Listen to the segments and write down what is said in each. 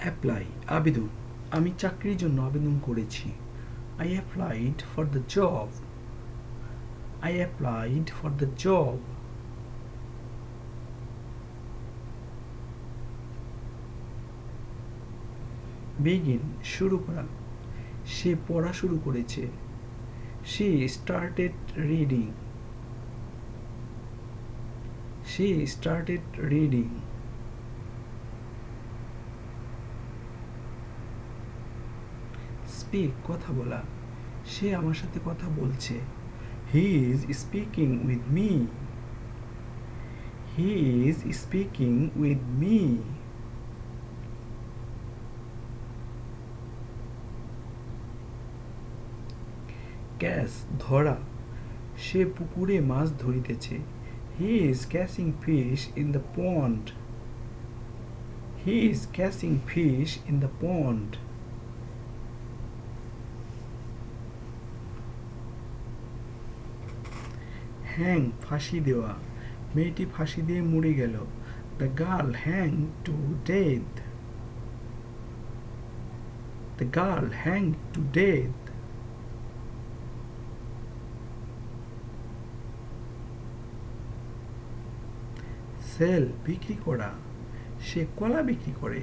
Apply আবেদন, আমি চাকরির জন্য আবেদন করেছি। I applied for the job. I applied for the job. Begin শুরু করা, সে পড়া শুরু করেছে। She started reading. She started reading. Speak কথা বলা, সে আমার সাথে কথা বলছে। He is speaking with me. He is speaking with me. Catch ধরা, সে পুকুরে মাছ ধরিতেছে। He is catching fish in the pond. He is catching fish in the pond. Hang ফাঁসি দেওয়া, মেয়েটি ফাঁসি দিয়ে মরে গেল। The girl hang to death. The girl hang to death. Sell বিক্রি করা, সে কলা বিক্রি করে।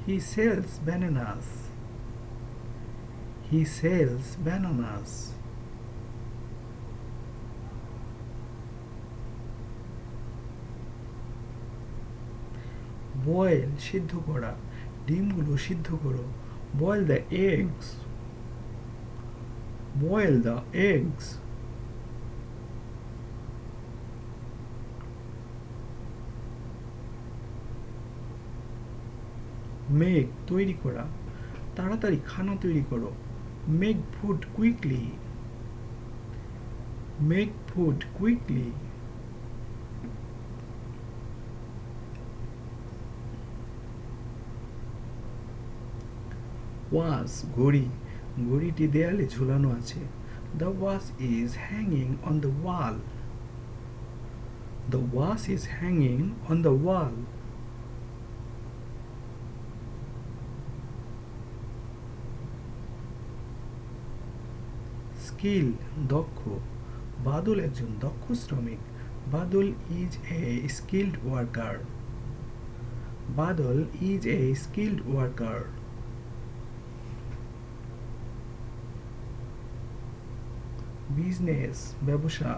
He sells bananas. He sells bananas. Boil সিদ্ধ করা, ডিমগুলো সিদ্ধ করো। Boil the eggs. Boil the eggs. Make তৈরি করা, তাড়াতাড়ি খানা তৈরি করো। Make food quickly. Make food quickly. Watch ঘড়ি, ঘড়িটি দেয়ালে ঝুলানো আছে। The watch is hanging on the wall. The watch is hanging on the wall. Skill দক্ষ, বাদল একজন দক্ষ শ্রমিক। Badal is a skilled worker. Badal is a skilled worker. Business ব্যবসা,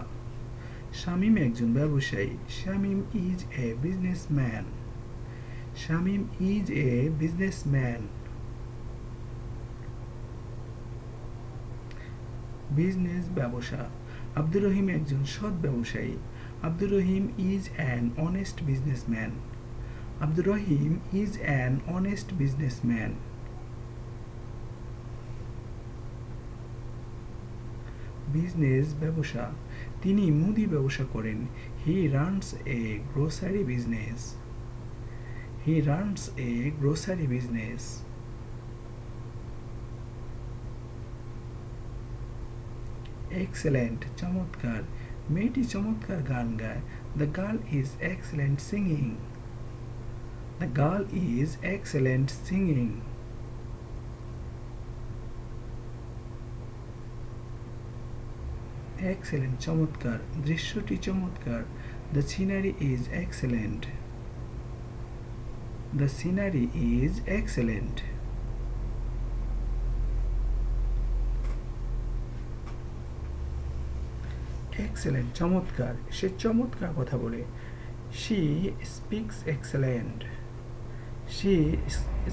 শামীম একজন ব্যবসায়ী। Shamim is a businessman. Shamim is a businessman. Business ব্যবসা, আব্দুর রহিম একজন সৎ ব্যবসায়ী। Abdur Rahim is an honest businessman. Abdur Rahim is an honest businessman. Business ব্যবসা, তিনি মুদি ব্যবসা করেন। He runs a grocery business. He runs a grocery business. Excellent চমৎকার, মেয়েটি চমৎকার গান গায়। The girl is excellent singing. The girl is excellent singing. Excellent চমৎকার, দৃশ্যটি চমৎকার। The scenery is excellent. The scenery is excellent. Excellent চমৎকার, সে চমৎকার কথা বলে। She speaks excellent. She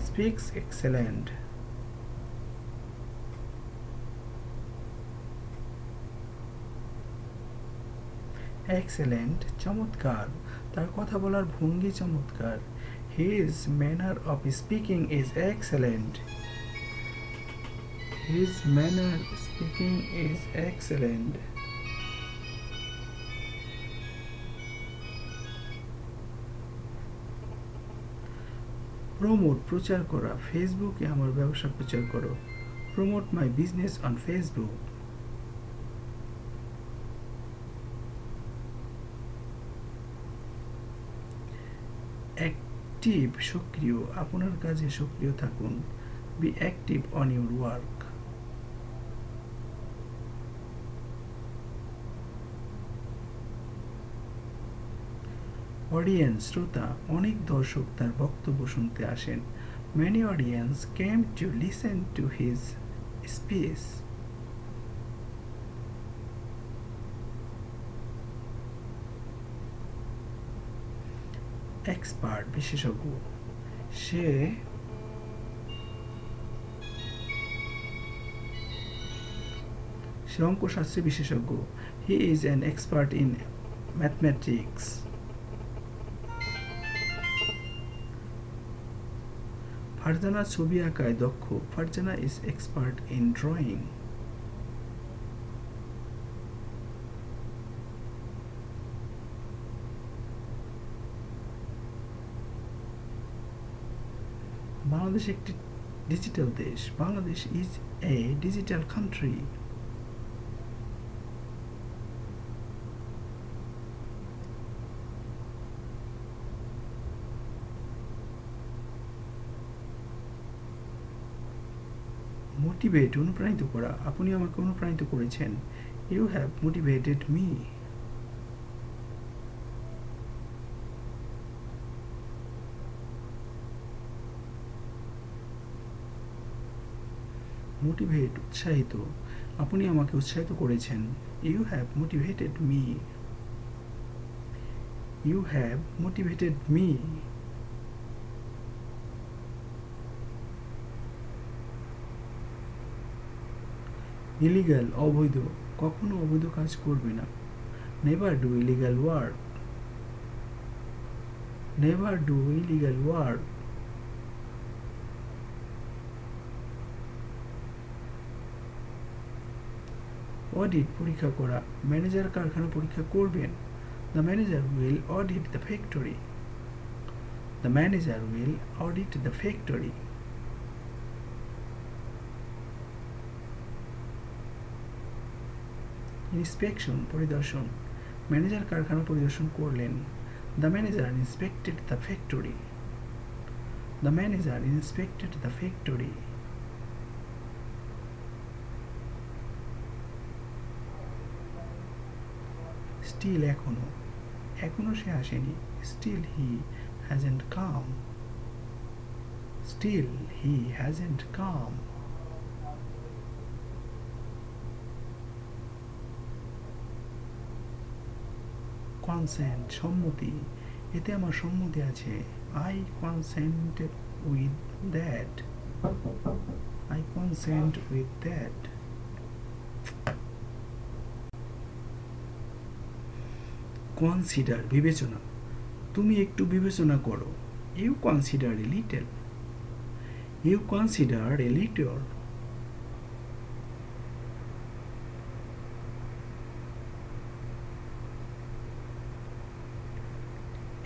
speaks excellent. Excellent চমৎকার, তার কথা বলার ভঙ্গি চমৎকার। His manner of speaking is excellent. His manner speaking is excellent. Promote প্রচার করা, ফেসবুকে আমার ব্যবসা প্রচার করো। Promote my business on Facebook. Active সক্রিয়, আপনার কাজে সক্রিয় থাকুন। Be active on your work. Audience শ্রোতা, অনেক দর্শক তার বক্তব্য শুনতে আসেন। Many audience came to listen to his speech. Expert বিশেষজ্ঞ, সে অঙ্কশাস্ত্রে বিশেষজ্ঞ। He is an expert in mathematics. Farzana ছবি আঁকায় দক্ষ। Farzana is expert in drawing. Bangladesh একটি ডিজিটাল দেশ। Bangladesh is a digital country. Motivate অনুপ্রাণিত করা, আপনি আমাকে অনুপ্রাণিত করেছেন। You have motivated me. Motivate উৎসাহিত, আপনি আমাকে উৎসাহিত করেছেন। You have motivated me. You have motivated me. Illegal অবৈধ, কখনো অবৈধ কাজ করবে না। Never do illegal work. Never do illegal work. Audit পরীক্ষা করা, ম্যানেজার কারখানা পরীক্ষা করবেন। The manager will audit the factory. The manager will audit the factory. Inspection পরিদর্শন, ম্যানেজার কারখানা পরিদর্শন করলেন। The manager inspected the factory. The manager inspected the factory. Still এখনো, এখনো সে আসেনি। Still he hasn't come. Still he hasn't come. Consent সম্মতি, এতে আমার সম্মতি আছে। I consent with that. I consent with that. Consider বিবেচনা, তুমি একটু বিবেচনা করো। You consider a little. You consider a little.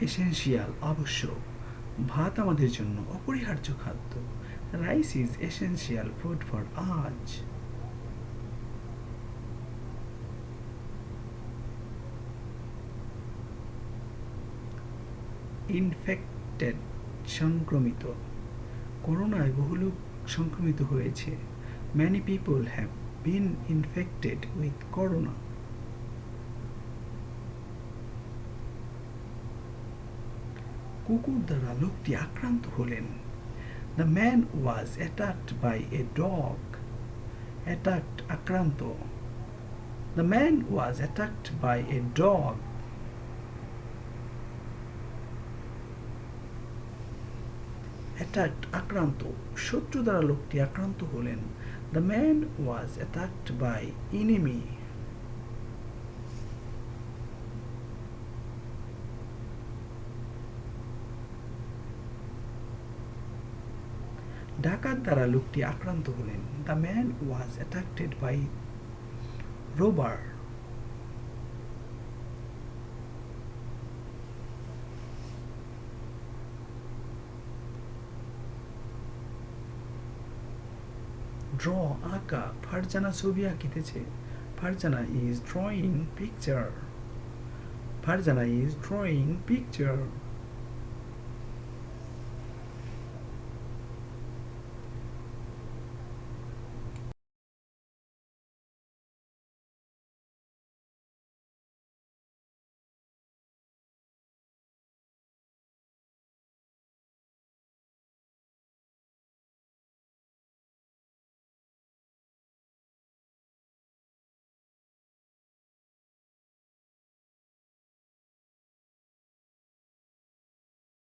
Essential আবশ্যক, ভাত আমাদের জন্য অপরিহার্য খাদ্য। Rice is essential food for us. Infected সংক্রমিত, করোনায় বহু লোক সংক্রমিত হয়েছে। Many people have been infected with corona. কুকুর দ্বারা লোকটি আক্রান্ত হলেন। The man was attacked by a dog. Attacked আক্রান্ত। The man was attacked by a dog. Attacked আক্রান্ত, শত্রু দ্বারা লোকটি আক্রান্ত হলেন। The man was attacked by enemy. ডাকাত দ্বারা লোকটি আক্রান্ত হলেন। The man was attacked by robber. Draw আঁকা, ফারজানা ছবি আঁকিতেছে। Farzana is drawing picture. Farzana is drawing picture.